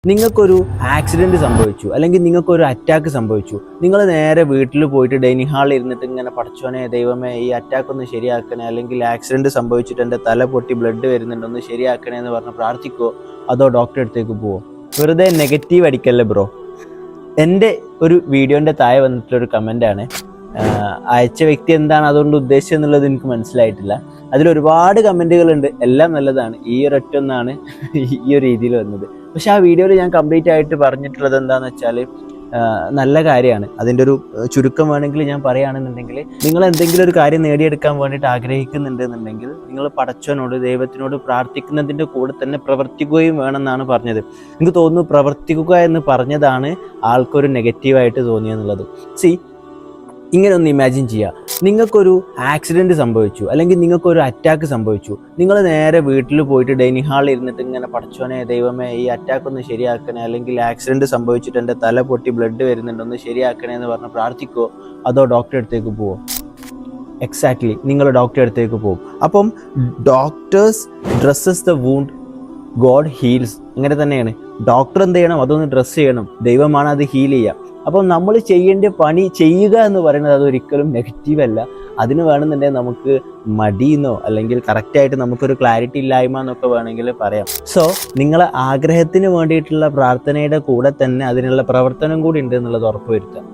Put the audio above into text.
നിങ്ങൾക്കൊരു ആക്സിഡൻറ്റ് സംഭവിച്ചു, അല്ലെങ്കിൽ നിങ്ങൾക്കൊരു അറ്റാക്ക് സംഭവിച്ചു. നിങ്ങൾ നേരെ വീട്ടിൽ പോയിട്ട് ഡൈനിങ് ഹാളിൽ ഇരുന്നിട്ട് ഇങ്ങനെ പടച്ചോനെ ദൈവമേ ഈ അറ്റാക്ക് ഒന്ന് ശരിയാക്കണേ, അല്ലെങ്കിൽ ആക്സിഡൻറ്റ് സംഭവിച്ചിട്ട് എൻ്റെ തല പൊട്ടി ബ്ലഡ് വരുന്നുണ്ട് ഒന്ന് ശരിയാക്കണേ എന്ന് പറഞ്ഞ് പ്രാർത്ഥിക്കുമോ, അതോ ഡോക്ടറെ അടുത്തേക്ക് പോവോ? വെറുതെ നെഗറ്റീവ് അടിക്കല്ലേ ബ്രോ. എൻ്റെ ഒരു വീഡിയോൻ്റെ താഴെ വന്നിട്ടുള്ളൊരു കമൻ്റാണ്. അയച്ച വ്യക്തി എന്താണ് അതുകൊണ്ട് ഉദ്ദേശിച്ചത് എന്നുള്ളത് എനിക്ക് മനസ്സിലായിട്ടില്ല. അതിലൊരുപാട് കമൻറ്റുകളുണ്ട്, എല്ലാം നല്ലതാണ്. ഈ ഒരൊറ്റൊന്നാണ് ഈ ഒരു രീതിയിൽ വന്നത്. പക്ഷെ ആ വീഡിയോയിൽ ഞാൻ കംപ്ലീറ്റ് ആയിട്ട് പറഞ്ഞിട്ടുള്ളത് എന്താണെന്ന് വെച്ചാൽ നല്ല കാര്യമാണ്. അതിൻ്റെ ഒരു ചുരുക്കം വേണമെങ്കിൽ ഞാൻ പറയുകയാണെന്നുണ്ടെങ്കിൽ, നിങ്ങൾ എന്തെങ്കിലും ഒരു കാര്യം നേടിയെടുക്കാൻ വേണ്ടിയിട്ട് ആഗ്രഹിക്കുന്നുണ്ടെന്നുണ്ടെങ്കിൽ നിങ്ങൾ പടച്ചവനോട് ദൈവത്തിനോട് പ്രാർത്ഥിക്കുന്നതിൻ്റെ കൂടെ തന്നെ പ്രവർത്തിക്കുകയും വേണമെന്നാണ് പറഞ്ഞത്. എനിക്ക് തോന്നുന്നു പ്രവർത്തിക്കുക എന്ന് പറഞ്ഞതാണ് ആൾക്കൊരു നെഗറ്റീവായിട്ട് തോന്നിയെന്നുള്ളത്. ഇങ്ങനെ ഒന്ന് ഇമാജിൻ ചെയ്യുക. നിങ്ങൾക്കൊരു ആക്സിഡൻറ്റ് സംഭവിച്ചു, അല്ലെങ്കിൽ നിങ്ങൾക്കൊരു അറ്റാക്ക് സംഭവിച്ചു. നിങ്ങൾ നേരെ വീട്ടിൽ പോയിട്ട് ഡൈനിങ് ഹാളിൽ ഇരുന്നിട്ട് ഇങ്ങനെ പടച്ചോനെ ദൈവമേ ഈ അറ്റാക്ക് ഒന്ന് ശരിയാക്കണേ, അല്ലെങ്കിൽ ആക്സിഡൻറ്റ് സംഭവിച്ചിട്ട് എൻ്റെ തല പൊട്ടി ബ്ലഡ് വരുന്നുണ്ട് ഒന്ന് ശരിയാക്കണേ എന്ന് പറഞ്ഞ് പ്രാർത്ഥിക്കുമോ, അതോ ഡോക്ടറെ അടുത്തേക്ക് പോവോ? എക്സാക്ട്ലി, നിങ്ങൾ ഡോക്ടറെ അടുത്തേക്ക് പോകും. അപ്പം doctors dresses the wound, God heals. അങ്ങനെ തന്നെയാണ്. ഡോക്ടർ എന്ത് ചെയ്യണം? അതൊന്ന് ഡ്രസ്സ് ചെയ്യണം. ദൈവമാണ് അത് ഹീൽ ചെയ്യുക. അപ്പം നമ്മൾ ചെയ്യേണ്ട പണി ചെയ്യുക എന്ന് പറയുന്നത് അതൊരിക്കലും നെഗറ്റീവ് അല്ല. അതിന് വേണമെന്നുണ്ടെങ്കിൽ നമുക്ക് മടിയെന്നോ അല്ലെങ്കിൽ കറക്റ്റായിട്ട് നമുക്കൊരു ക്ലാരിറ്റി ഇല്ലായ്മ എന്നൊക്കെ വേണമെങ്കിൽ പറയാം. സോ നിങ്ങളെ ആഗ്രഹത്തിന് വേണ്ടിയിട്ടുള്ള പ്രാർത്ഥനയുടെ കൂടെ തന്നെ അതിനുള്ള പ്രവർത്തനം കൂടി ഉണ്ട് എന്നുള്ളത് ഉറപ്പുവരുത്തുക.